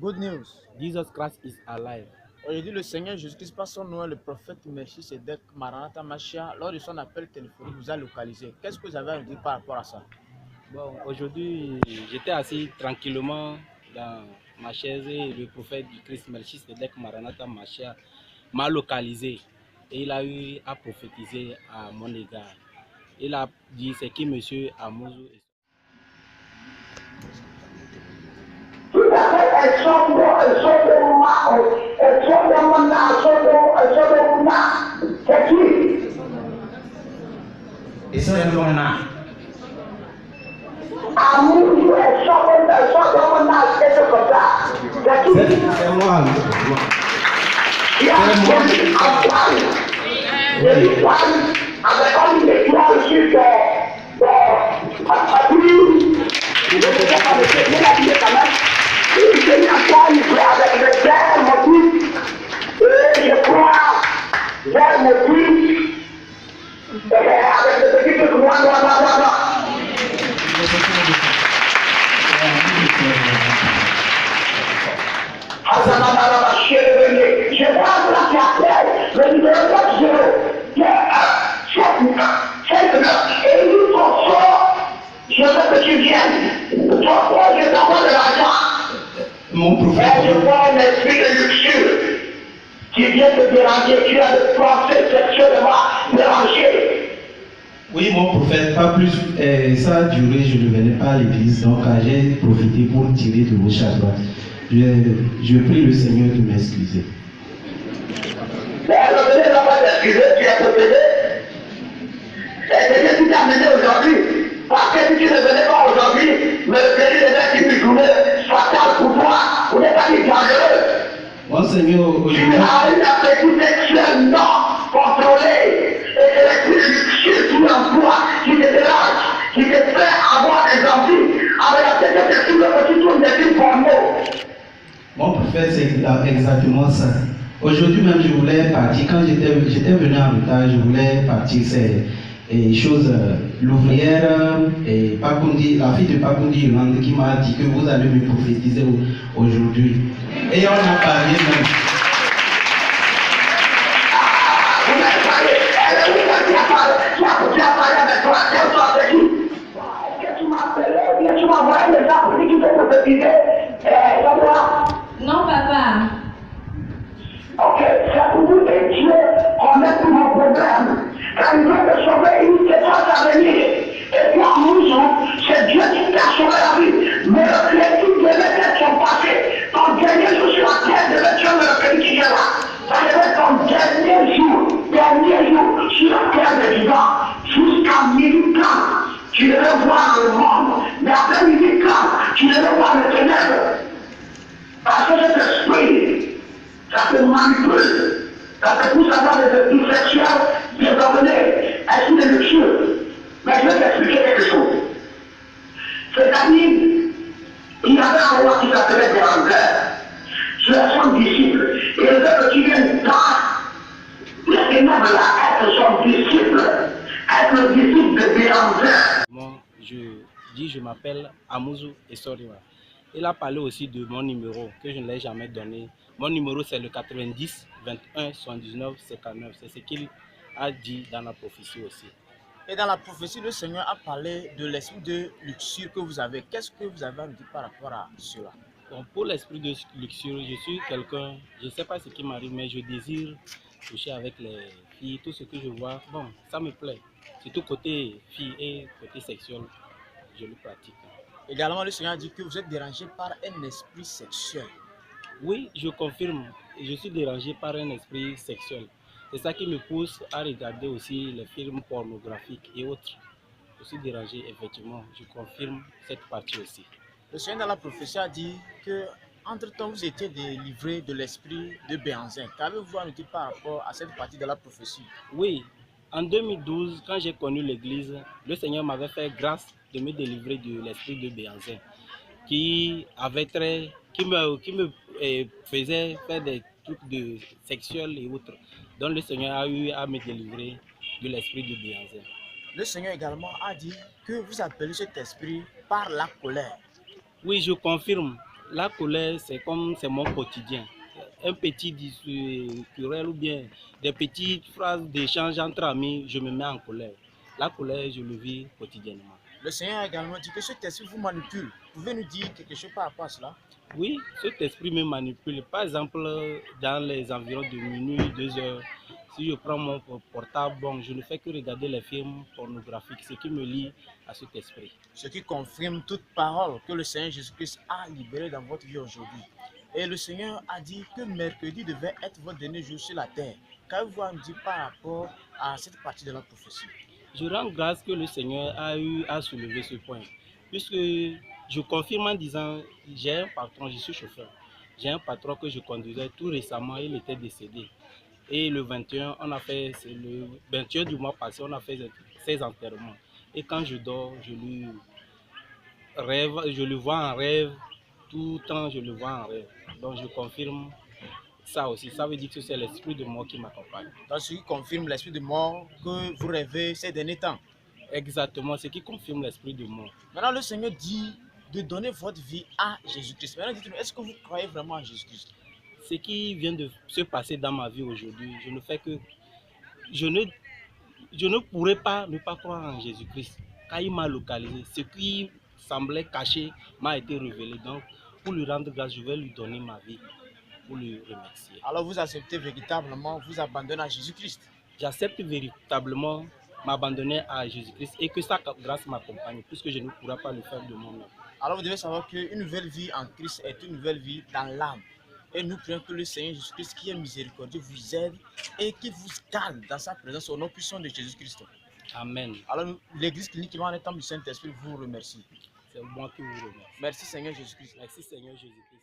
Good news. Jesus Christ is alive. Aujourd'hui, le Seigneur Jésus-Christ, par son nom, le prophète Melchisedec Maranatha Machia, lors de son appel téléphonique, vous a localisé. Qu'est-ce que vous avez à nous dire par rapport à ça? Bon, aujourd'hui, j'étais assis tranquillement dans ma chaise et le prophète du Christ Melchisedec Maranatha Machia m'a localisé et il a eu à prophétiser à mon égard. Il a dit c'est qui monsieur Amouzou. Isso é dona. C'est moi. Je veux que tu viennes. Pourquoi je t'envoie de l'argent? Mon prophète. Je vois un esprit de luxure qui vient te déranger. Tu as des pensées sexuellement dérangées. Oui, mon prophète, pas plus. Ça a duré, je ne venais pas à l'église, donc j'ai profité pour tirer de gauche à droite. Je prie le Seigneur de m'excuser. Mais alors, ne va pas t'excuser, tu as procédé. Et c'est ce qui t'a amené aujourd'hui. Parce que si tu ne venais pas aujourd'hui, me plaisir de mettre une journée fatale pour toi, pour ne pas dire dangereux. Mon Seigneur, Tu aujourd'hui. as une appétit sexuel non contrôlé. Et c'est l'esprit de luxure qui l'emploie, qui te dérange, qui te fait avoir des envies. Avec la tête de tout le petit tour des films porno. Mon prophète, c'est exactement ça. Aujourd'hui même, je voulais partir. Quand j'étais venu en retard, je voulais partir. C'est chose, l'ouvrière, la fille de Pakundi Irlande qui m'a dit que vous allez me prophétiser aujourd'hui. Et on a parlé même. Tu as parlé avec toi, quel soit ce qui? Tu m'as appelé, tu m'as envoyé les gens pour dire qu'il faut prophétiser. Non, papa. Ok, c'est pour vous que Dieu connaît tous vos problèmes. Quand il veut te sauver, il te passe à venir. Et puis en nous, c'est Dieu qui t'a sauvé la vie. Mais le créatif devait être son passé. Ton dernier jour sur la terre devait être le pays qui est là. Ça devait être ton dernier jour sur la terre de vivant. Jusqu'à 1000 ans, tu devais voir le monde. Mais après 1000 ans, tu devais voir le ténèbre. Parce que cet esprit, ça te manipule, ça te pousse à avoir des esprits sexuels désordonnés, esprit de luxure. Mais je vais t'expliquer quelque chose. C'est-à-dire, il y avait un roi qui s'appelait Béranger. Tu es son disciple. Et il veut que tu viennes dans les ténèbres là, être son disciple, être le disciple de Béranger. Moi, je m'appelle Amouzou Essoriwa. Il a parlé aussi de mon numéro que je ne l'ai jamais donné. Mon numéro c'est le 90 21 79 59. C'est ce qu'il a dit dans la prophétie aussi. Et dans la prophétie, le Seigneur a parlé de l'esprit de luxure que vous avez. Qu'est-ce que vous avez à nous dire par rapport à cela? Bon, pour l'esprit de luxure, je suis quelqu'un, je ne sais pas ce qui m'arrive, mais je désire toucher avec les filles. Tout ce que je vois, bon, ça me plaît. Surtout côté fille et côté sexuel, je le pratique. Également, le Seigneur a dit que vous êtes dérangé par un esprit sexuel. Oui, je confirme, je suis dérangé par un esprit sexuel. C'est ça qui me pousse à regarder aussi les films pornographiques et autres. Je suis dérangé, effectivement, je confirme cette partie aussi. Le Seigneur dans la prophétie a dit que, entre-temps, vous étiez délivré de l'esprit de Béanzin. Qu'avez-vous à nous dire par rapport à cette partie de la prophétie? Oui, en 2012, quand j'ai connu l'église, le Seigneur m'avait fait grâce de me délivrer de l'esprit de Béanzin, qui me faisait faire des trucs sexuels et autres. Donc le Seigneur a eu à me délivrer de l'esprit de Béanzin. Le Seigneur également a dit que vous appelez cet esprit par la colère. Oui, je confirme. La colère, c'est comme c'est mon quotidien. Un petit querelle ou bien des petites phrases d'échange entre amis, je me mets en colère. La colère, je le vis quotidiennement. Le Seigneur a également dit que cet esprit vous manipule. Pouvez nous dire quelque chose par rapport à cela? Oui, cet esprit me manipule. Par exemple, dans les environs de minuit, 2 heures, si je prends mon portable, bon, je ne fais que regarder les films pornographiques, ce qui me lie à cet esprit. Ce qui confirme toute parole que le Seigneur Jésus-Christ a libérée dans votre vie aujourd'hui. Et le Seigneur a dit que mercredi devait être votre dernier jour sur la terre. Qu'avez-vous à nous dire par rapport à cette partie de la prophétie? Je rends grâce que le Seigneur a eu à soulever ce point, puisque je confirme en disant, j'ai un patron, je suis chauffeur, j'ai un patron que je conduisais tout récemment, il était décédé. Et le 21, on a fait, c'est le 21 du mois passé, on a fait ses enterrements. Et quand je dors, je lui rêve, je le vois en rêve, tout le temps je le vois en rêve. Donc je confirme ça aussi, ça veut dire que c'est l'esprit de mort qui m'accompagne. Donc, ce qui confirme l'esprit de mort que vous rêvez ces derniers temps. Exactement, ce qui confirme l'esprit de mort. Maintenant, le Seigneur dit de donner votre vie à Jésus-Christ. Maintenant, dites-nous, est-ce que vous croyez vraiment en Jésus-Christ? Ce qui vient de se passer dans ma vie aujourd'hui, je ne fais que... Je ne pourrais pas ne pas croire en Jésus-Christ. Quand il m'a localisé, ce qui semblait caché m'a été révélé. Donc, pour lui rendre grâce, je vais lui donner ma vie, pour lui remercier. Alors, vous acceptez véritablement, vous abandonnez à Jésus-Christ. J'accepte véritablement m'abandonner à Jésus-Christ et que sa grâce m'accompagne, puisque je ne pourrai pas le faire de moi-même. Alors, vous devez savoir qu'une nouvelle vie en Christ est une nouvelle vie dans l'âme. Et nous prions que le Seigneur Jésus-Christ, qui est miséricordieux, vous aide et qui vous garde dans sa présence au nom puissant de Jésus-Christ. Amen. Alors, l'Église clinique en étant du Saint-Esprit vous remercie. C'est moi qui vous remercie. Merci Seigneur Jésus-Christ. Merci Seigneur Jésus-Christ.